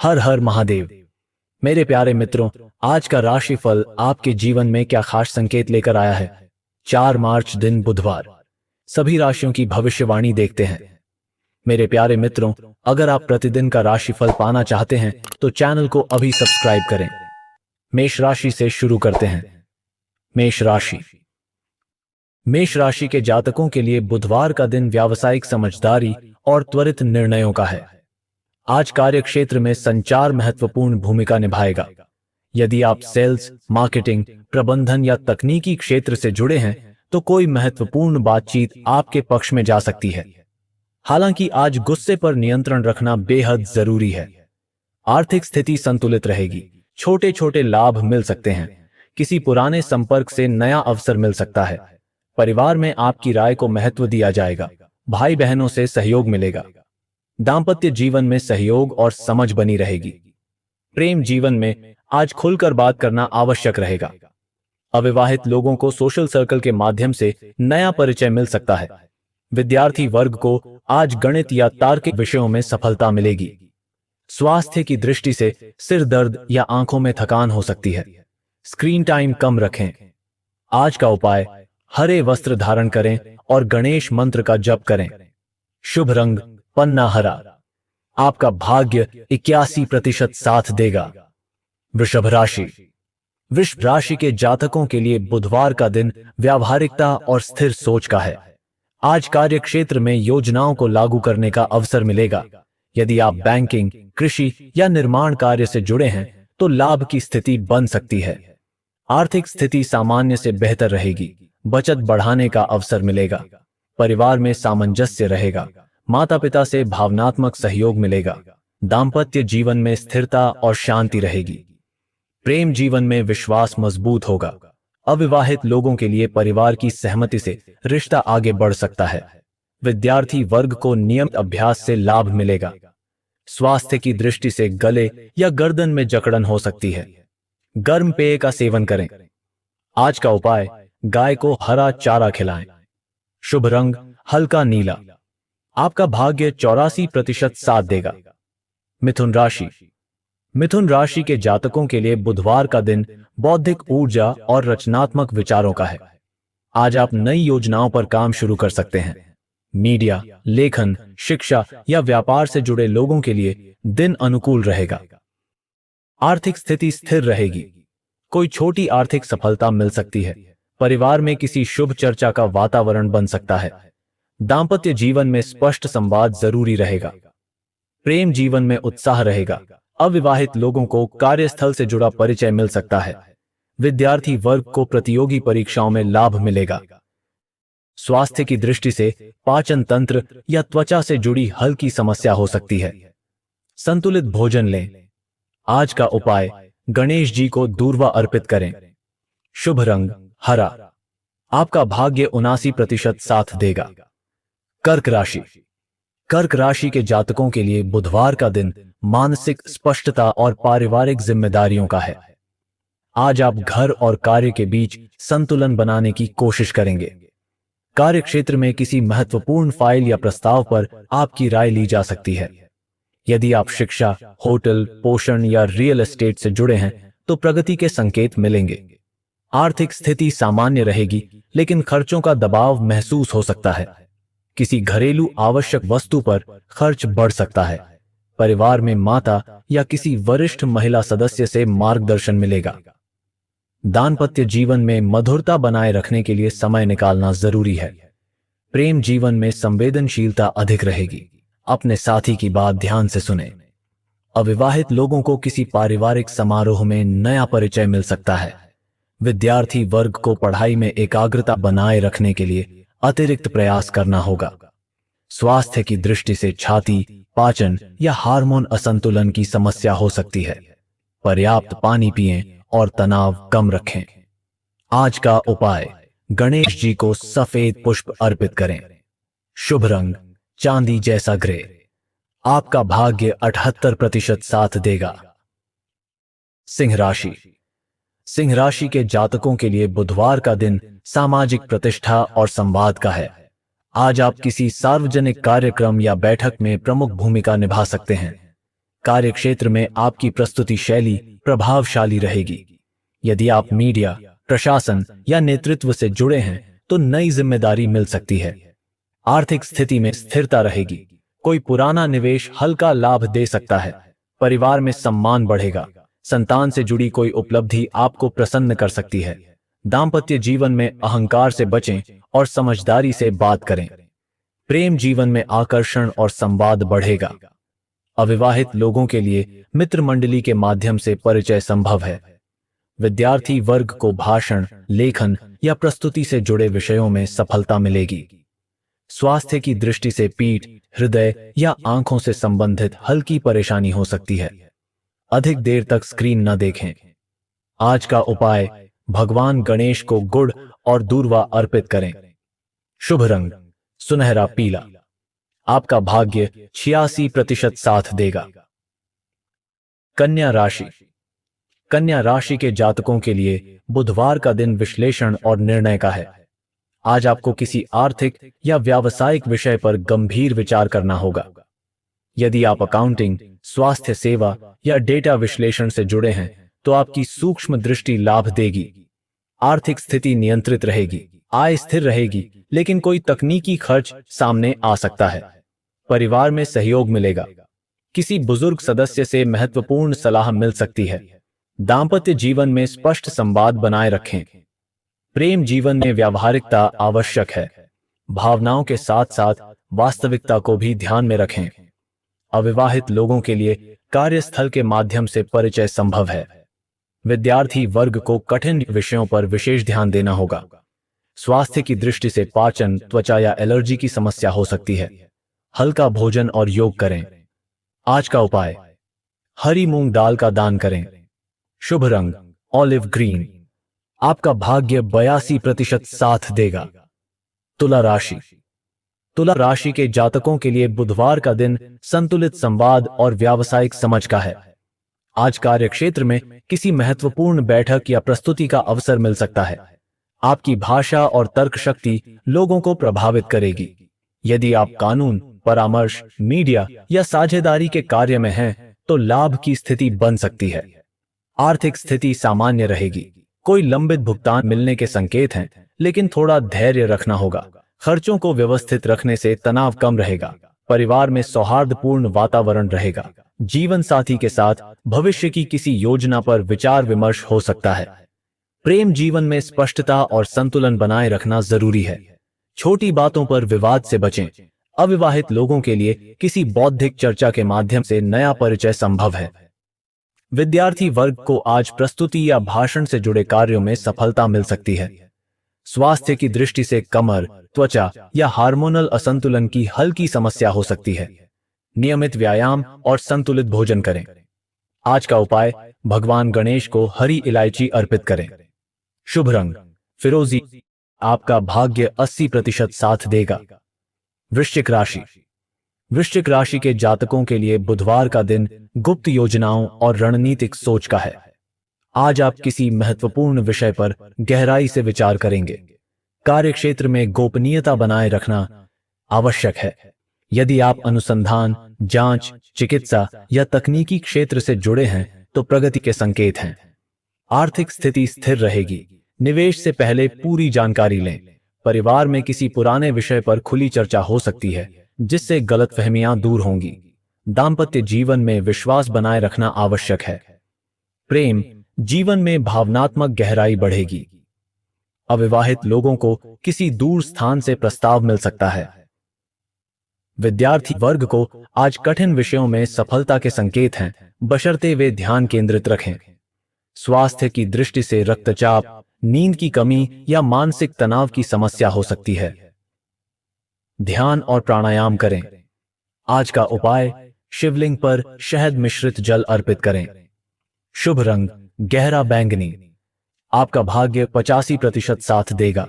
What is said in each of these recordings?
हर हर महादेव। मेरे प्यारे मित्रों, आज का राशिफल आपके जीवन में क्या खास संकेत लेकर आया है। 4 मार्च दिन बुधवार। सभी राशियों की भविष्यवाणी देखते हैं। मेरे प्यारे मित्रों, अगर आप प्रतिदिन का राशिफल पाना चाहते हैं तो चैनल को अभी सब्सक्राइब करें। मेष राशि से शुरू करते हैं। मेष राशि। मेष राशि के जातकों के लिए बुधवार का दिन व्यावसायिक समझदारी और त्वरित निर्णयों का है। आज कार्यक्षेत्र में संचार महत्वपूर्ण भूमिका निभाएगा। यदि आप सेल्स, मार्केटिंग, प्रबंधन या तकनीकी क्षेत्र से जुड़े हैं तो कोई महत्वपूर्ण बातचीत आपके पक्ष में जा सकती है। हालांकि आज गुस्से पर नियंत्रण रखना बेहद जरूरी है। आर्थिक स्थिति संतुलित रहेगी। छोटे छोटे लाभ मिल सकते हैं। किसी पुराने संपर्क से नया अवसर मिल सकता है। परिवार में आपकी राय को महत्व दिया जाएगा। भाई बहनों से सहयोग मिलेगा। दांपत्य जीवन में सहयोग और समझ बनी रहेगी। प्रेम जीवन में आज खुलकर बात करना आवश्यक रहेगा। अविवाहित लोगों को सोशल सर्कल के माध्यम से नया परिचय मिल सकता है। विद्यार्थी वर्ग को आज गणित या तार्किक विषयों में सफलता मिलेगी। स्वास्थ्य की दृष्टि से सिर दर्द या आंखों में थकान हो सकती है। स्क्रीन टाइम कम रखें। आज का उपाय, हरे वस्त्र धारण करें और गणेश मंत्र का जप करें। शुभ रंग पन्ना हरा। आपका भाग्य 81% साथ देगा। वृषभ राशि। वृषभ राशि के जातकों के लिए बुधवार का दिन व्यावहारिकता और स्थिर सोच का है। आज कार्यक्षेत्र में योजनाओं को लागू करने का अवसर मिलेगा। यदि आप बैंकिंग, कृषि या निर्माण कार्य से जुड़े हैं तो लाभ की स्थिति बन सकती है। आर्थिक स्थिति सामान्य से बेहतर रहेगी। बचत बढ़ाने का अवसर मिलेगा। परिवार में सामंजस्य रहेगा। माता पिता से भावनात्मक सहयोग मिलेगा। दांपत्य जीवन में स्थिरता और शांति रहेगी। प्रेम जीवन में विश्वास मजबूत होगा। अविवाहित लोगों के लिए परिवार की सहमति से रिश्ता आगे बढ़ सकता है। विद्यार्थी वर्ग को नियमित अभ्यास से लाभ मिलेगा। स्वास्थ्य की दृष्टि से गले या गर्दन में जकड़न हो सकती है। गर्म पेय का सेवन करें। आज का उपाय, गाय को हरा चारा खिलाएं। शुभ रंग हल्का नीला। आपका भाग्य 84% साथ देगा। मिथुन राशि। मिथुन राशि के जातकों के लिए बुधवार का दिन बौद्धिक ऊर्जा और रचनात्मक विचारों का है। आज आप नई योजनाओं पर काम शुरू कर सकते हैं। मीडिया, लेखन, शिक्षा या व्यापार से जुड़े लोगों के लिए दिन अनुकूल रहेगा। आर्थिक स्थिति स्थिर रहेगी। कोई छोटी आर्थिक सफलता मिल सकती है। परिवार में किसी शुभ चर्चा का वातावरण बन सकता है। दांपत्य जीवन में स्पष्ट संवाद जरूरी रहेगा। प्रेम जीवन में उत्साह रहेगा। अविवाहित लोगों को कार्यस्थल से जुड़ा परिचय मिल सकता है। विद्यार्थी वर्ग को प्रतियोगी परीक्षाओं में लाभ मिलेगा। स्वास्थ्य की दृष्टि से पाचन तंत्र या त्वचा से जुड़ी हल्की समस्या हो सकती है। संतुलित भोजन लें। आज का उपाय, गणेश जी को दूर्वा अर्पित करें। शुभ रंग हरा। आपका भाग्य 79% साथ देगा। कर्क राशि। कर्क राशि के जातकों के लिए बुधवार का दिन मानसिक स्पष्टता और पारिवारिक जिम्मेदारियों का है। आज आप घर और कार्य के बीच संतुलन बनाने की कोशिश करेंगे। कार्यक्षेत्र में किसी महत्वपूर्ण फाइल या प्रस्ताव पर आपकी राय ली जा सकती है। यदि आप शिक्षा, होटल, पोषण या रियल एस्टेट से जुड़े हैं तो प्रगति के संकेत मिलेंगे। आर्थिक स्थिति सामान्य रहेगी, लेकिन खर्चों का दबाव महसूस हो सकता है। किसी घरेलू आवश्यक वस्तु पर खर्च बढ़ सकता है। परिवार में माता या किसी वरिष्ठ महिला सदस्य से मार्गदर्शन मिलेगा। दांपत्य जीवन में मधुरता बनाए रखने के लिए समय निकालना जरूरी है। प्रेम जीवन में संवेदनशीलता अधिक रहेगी। अपने साथी की बात ध्यान से सुनें। अविवाहित लोगों को किसी पारिवारिक समारोह में नया परिचय मिल सकता है। विद्यार्थी वर्ग को पढ़ाई में एकाग्रता बनाए रखने के लिए अतिरिक्त प्रयास करना होगा। स्वास्थ्य की दृष्टि से छाती, पाचन या हार्मोन असंतुलन की समस्या हो सकती है। पर्याप्त पानी पिएं और तनाव कम रखें। आज का उपाय, गणेश जी को सफेद पुष्प अर्पित करें। शुभ रंग चांदी जैसा ग्रे। आपका भाग्य 78% साथ देगा। सिंह राशि। सिंह राशि के जातकों के लिए बुधवार का दिन सामाजिक प्रतिष्ठा और संवाद का है। आज आप किसी सार्वजनिक कार्यक्रम या बैठक में प्रमुख भूमिका निभा सकते हैं। कार्यक्षेत्र में आपकी प्रस्तुति शैली प्रभावशाली रहेगी। यदि आप मीडिया, प्रशासन या नेतृत्व से जुड़े हैं तो नई जिम्मेदारी मिल सकती है। आर्थिक स्थिति में स्थिरता रहेगी। कोई पुराना निवेश हल्का लाभ दे सकता है। परिवार में सम्मान बढ़ेगा। संतान से जुड़ी कोई उपलब्धि आपको प्रसन्न कर सकती है। दाम्पत्य जीवन में अहंकार से बचें और समझदारी से बात करें। प्रेम जीवन में आकर्षण और संवाद बढ़ेगा। अविवाहित लोगों के लिए मित्र मंडली के माध्यम से परिचय संभव है। विद्यार्थी वर्ग को भाषण, लेखन या प्रस्तुति से जुड़े विषयों में सफलता मिलेगी। स्वास्थ्य की दृष्टि से पीठ, हृदय या आंखों से संबंधित हल्की परेशानी हो सकती है। अधिक देर तक स्क्रीन न देखें। आज का उपाय, भगवान गणेश को गुड़ और दूर्वा अर्पित करें। शुभ रंग सुनहरा पीला। आपका भाग्य 86% साथ देगा। कन्या राशि। कन्या राशि के जातकों के लिए बुधवार का दिन विश्लेषण और निर्णय का है। आज आपको किसी आर्थिक या व्यावसायिक विषय पर गंभीर विचार करना होगा। यदि आप अकाउंटिंग, स्वास्थ्य सेवा या डेटा विश्लेषण से जुड़े हैं तो आपकी सूक्ष्म दृष्टि लाभ देगी। आर्थिक स्थिति नियंत्रित रहेगी। आय स्थिर रहेगी, लेकिन कोई तकनीकी खर्च सामने आ सकता है। परिवार में सहयोग मिलेगा। किसी बुजुर्ग सदस्य से महत्वपूर्ण सलाह मिल सकती है। दाम्पत्य जीवन में स्पष्ट संवाद बनाए रखें। प्रेम जीवन में व्यावहारिकता आवश्यक है। भावनाओं के साथ साथ वास्तविकता को भी ध्यान में रखें। अविवाहित लोगों के लिए कार्यस्थल के माध्यम से परिचय संभव है। विद्यार्थी वर्ग को कठिन विषयों पर विशेष ध्यान देना होगा। स्वास्थ्य की दृष्टि से पाचन, त्वचा या एलर्जी की समस्या हो सकती है। हल्का भोजन और योग करें। आज का उपाय, हरी मूंग दाल का दान करें। शुभ रंग ऑलिव ग्रीन। आपका भाग्य 82% साथ देगा। तुला राशि। तुला राशि के जातकों के लिए बुधवार का दिन संतुलित संवाद और व्यावसायिक समझ का है। आज कार्यक्षेत्र में किसी महत्वपूर्ण बैठक या प्रस्तुति का अवसर मिल सकता है। आपकी भाषा और तर्क शक्ति लोगों को प्रभावित करेगी। यदि आप कानून, परामर्श, मीडिया या साझेदारी के कार्य में हैं तो लाभ की स्थिति बन सकती है। आर्थिक स्थिति सामान्य रहेगी। कोई लंबित भुगतान मिलने के संकेत हैं, लेकिन थोड़ा धैर्य रखना होगा। खर्चों को व्यवस्थित रखने से तनाव कम रहेगा। परिवार में सौहार्दपूर्ण वातावरण रहेगा। जीवन साथी के साथ भविष्य की किसी योजना पर विचार विमर्श हो सकता है। प्रेम जीवन में स्पष्टता और संतुलन बनाए रखना जरूरी है। छोटी बातों पर विवाद से बचें। अविवाहित लोगों के लिए किसी बौद्धिक चर्चा के माध्यम से नया परिचय संभव है। विद्यार्थी वर्ग को आज प्रस्तुति या भाषण से जुड़े कार्यों में सफलता मिल सकती है। स्वास्थ्य की दृष्टि से कमर, त्वचा या हार्मोनल असंतुलन की हल्की समस्या हो सकती है। नियमित व्यायाम और संतुलित भोजन करें। आज का उपाय, भगवान गणेश को हरी इलायची अर्पित करें। शुभ रंग फिरोजी। आपका भाग्य 80% साथ देगा। वृश्चिक राशि। वृश्चिक राशि के जातकों के लिए बुधवार का दिन गुप्त योजनाओं और रणनीतिक सोच का है। आज आप किसी महत्वपूर्ण विषय पर गहराई से विचार करेंगे। कार्यक्षेत्र में गोपनीयता बनाए रखना आवश्यक है। यदि आप अनुसंधान, जांच, चिकित्सा या तकनीकी क्षेत्र से जुड़े हैं तो प्रगति के संकेत हैं। आर्थिक स्थिति स्थिर रहेगी। निवेश से पहले पूरी जानकारी लें। परिवार में किसी पुराने विषय पर खुली चर्चा हो सकती है, जिससे गलतफहमियां दूर होंगी। दाम्पत्य जीवन में विश्वास बनाए रखना आवश्यक है। प्रेम जीवन में भावनात्मक गहराई बढ़ेगी। अविवाहित लोगों को किसी दूर स्थान से प्रस्ताव मिल सकता है। विद्यार्थी वर्ग को आज कठिन विषयों में सफलता के संकेत हैं, बशर्ते वे ध्यान केंद्रित रखें। स्वास्थ्य की दृष्टि से रक्तचाप, नींद की कमी या मानसिक तनाव की समस्या हो सकती है। ध्यान और प्राणायाम करें। आज का उपाय, शिवलिंग पर शहद मिश्रित जल अर्पित करें। शुभ रंग गहरा बैंगनी। आपका भाग्य 85% साथ देगा।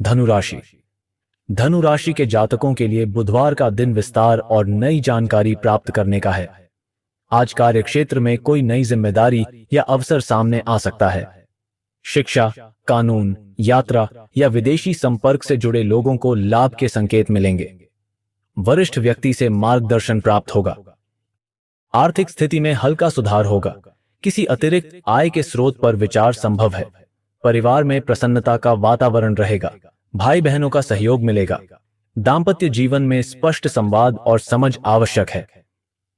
धनुराशि। धनुराशि के जातकों के लिए बुधवार का दिन विस्तार और नई जानकारी प्राप्त करने का है। आज कार्यक्षेत्र में कोई नई जिम्मेदारी या अवसर सामने आ सकता है। शिक्षा, कानून, यात्रा या विदेशी संपर्क से जुड़े लोगों को लाभ के संकेत मिलेंगे। वरिष्ठ व्यक्ति से मार्गदर्शन प्राप्त होगा। आर्थिक स्थिति में हल्का सुधार होगा। किसी अतिरिक्त आय के स्रोत पर विचार संभव है। परिवार में प्रसन्नता का वातावरण रहेगा। भाई बहनों का सहयोग मिलेगा। दाम्पत्य जीवन में स्पष्ट संवाद और समझ आवश्यक है।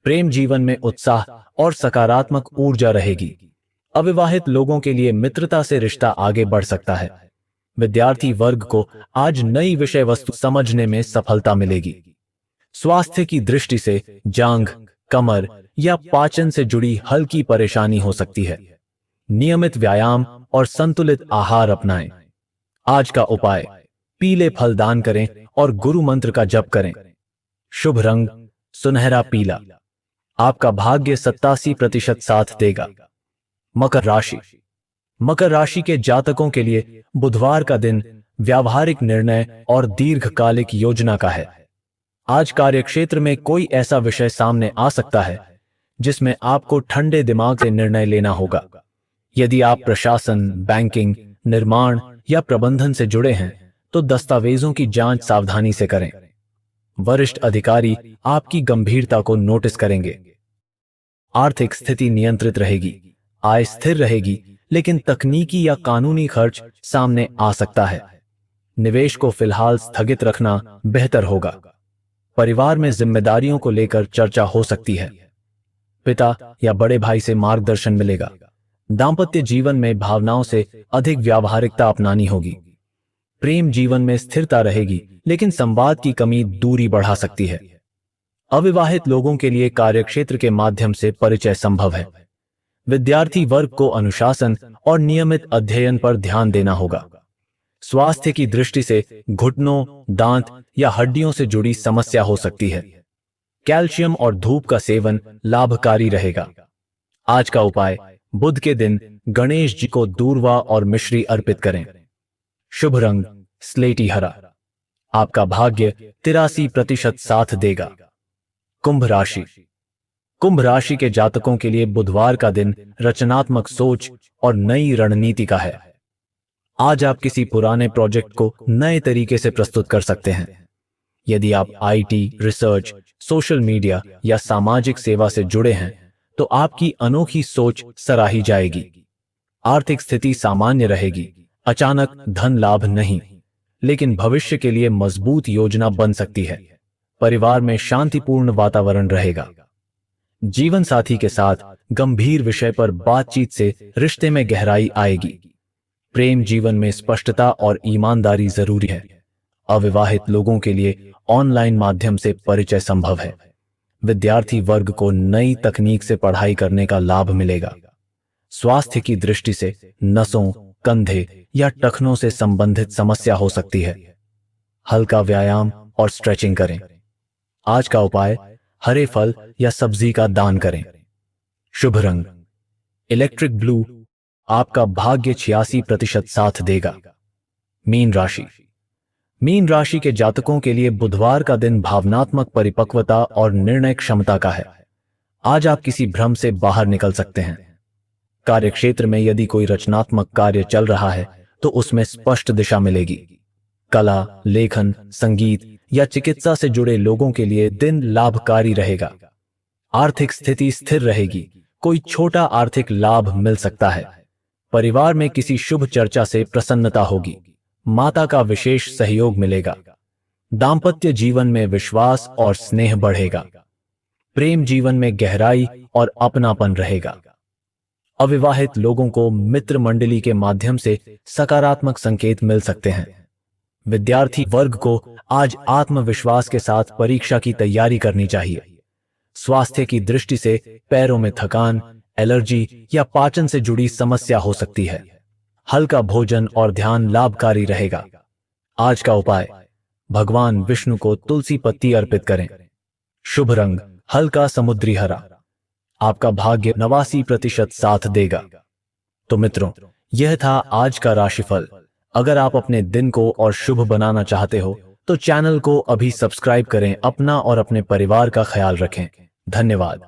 प्रेम जीवन में उत्साह और सकारात्मक ऊर्जा रहेगी। अविवाहित लोगों के लिए मित्रता से रिश्ता आगे बढ़ सकता है। विद्यार्थी वर्ग को आज नई विषय वस्तु समझने में सफलता मिलेगी। स्वास्थ्य की दृष्टि से जांघ, कमर या पाचन से जुड़ी हल्की परेशानी हो सकती है। नियमित व्यायाम और संतुलित आहार अपनाएं। आज का उपाय, पीले फल दान करें और गुरु मंत्र का जप करें। शुभ रंग सुनहरा पीला। आपका भाग्य 87% साथ देगा। मकर राशि। मकर राशि के जातकों के लिए बुधवार का दिन व्यावहारिक निर्णय और दीर्घकालिक योजना का है। आज कार्यक्षेत्र में कोई ऐसा विषय सामने आ सकता है जिसमें आपको ठंडे दिमाग से निर्णय लेना होगा। यदि आप प्रशासन, बैंकिंग, निर्माण या प्रबंधन से जुड़े हैं तो दस्तावेजों की जांच सावधानी से करें। वरिष्ठ अधिकारी आपकी गंभीरता को नोटिस करेंगे। आर्थिक स्थिति नियंत्रित रहेगी। आय स्थिर रहेगी, लेकिन तकनीकी या कानूनी खर्च सामने आ सकता है। निवेश को फिलहाल स्थगित रखना बेहतर होगा। परिवार में जिम्मेदारियों को लेकर चर्चा हो सकती है। पिता या बड़े भाई से मार्गदर्शन मिलेगा। दाम्पत्य जीवन में भावनाओं से अधिक व्यावहारिकता अपनानी होगी। प्रेम जीवन में स्थिरता रहेगी, लेकिन संवाद की कमी दूरी बढ़ा सकती है। अविवाहित लोगों के लिए कार्यक्षेत्र के माध्यम से परिचय संभव है। विद्यार्थी वर्ग को अनुशासन और नियमित अध्ययन पर ध्यान देना होगा। स्वास्थ्य की दृष्टि से घुटनों, दांत या हड्डियों से जुड़ी समस्या हो सकती है। कैल्शियम और धूप का सेवन लाभकारी रहेगा। आज का उपाय, बुध के दिन गणेश जी को दूर्वा और मिश्री अर्पित करें। शुभ रंग स्लेटी हरा। आपका भाग्य 83% साथ देगा। कुंभ राशि। कुंभ राशि के जातकों के लिए बुधवार का दिन रचनात्मक सोच और नई रणनीति का है। आज आप किसी पुराने प्रोजेक्ट को नए तरीके से प्रस्तुत कर सकते हैं। यदि आप आईटी, रिसर्च, सोशल मीडिया या सामाजिक सेवा से जुड़े हैं तो आपकी अनोखी सोच सराही जाएगी। आर्थिक स्थिति सामान्य रहेगी। अचानक धन लाभ नहीं, लेकिन भविष्य के लिए मजबूत योजना बन सकती है। परिवार में शांतिपूर्ण वातावरण रहेगा। जीवन साथी के साथ गंभीर विषय पर बातचीत से रिश्ते में गहराई आएगी। प्रेम जीवन में स्पष्टता और ईमानदारी जरूरी है। अविवाहित लोगों के लिए ऑनलाइन माध्यम से परिचय संभव है। विद्यार्थी वर्ग को नई तकनीक से पढ़ाई करने का लाभ मिलेगा। स्वास्थ्य की दृष्टि से नसों, कंधे या टखनों से संबंधित समस्या हो सकती है। हल्का व्यायाम और स्ट्रेचिंग करें। आज का उपाय, हरे फल या सब्जी का दान करें। शुभ रंग इलेक्ट्रिक ब्लू। आपका भाग्य 86% साथ देगा। मीन राशि। मीन राशि के जातकों के लिए बुधवार का दिन भावनात्मक परिपक्वता और निर्णय क्षमता का है। आज आप किसी भ्रम से बाहर निकल सकते हैं। कार्यक्षेत्र में यदि कोई रचनात्मक कार्य चल रहा है तो उसमें स्पष्ट दिशा मिलेगी। कला, लेखन, संगीत या चिकित्सा से जुड़े लोगों के लिए दिन लाभकारी रहेगा। आर्थिक स्थिति स्थिर रहेगी। कोई छोटा आर्थिक लाभ मिल सकता है। परिवार में किसी शुभ चर्चा से प्रसन्नता होगी। माता का विशेष सहयोग मिलेगा। दाम्पत्य जीवन में विश्वास और स्नेह बढ़ेगा। प्रेम जीवन में गहराई और अपनापन रहेगा। अविवाहित लोगों को मित्र मंडली के माध्यम से सकारात्मक संकेत मिल सकते हैं। विद्यार्थी वर्ग को आज आत्मविश्वास के साथ परीक्षा की तैयारी करनी चाहिए। स्वास्थ्य की दृष्टि से पैरों में थकान, एलर्जी या पाचन से जुड़ी समस्या हो सकती है। हल्का भोजन और ध्यान लाभकारी रहेगा। आज का उपाय, भगवान विष्णु को तुलसी पत्ती अर्पित करें। शुभ रंग हल्का समुद्री हरा। आपका भाग्य 89% साथ देगा। तो मित्रों, यह था आज का राशिफल। अगर आप अपने दिन को और शुभ बनाना चाहते हो तो चैनल को अभी सब्सक्राइब करें। अपना और अपने परिवार का ख्याल रखें। धन्यवाद।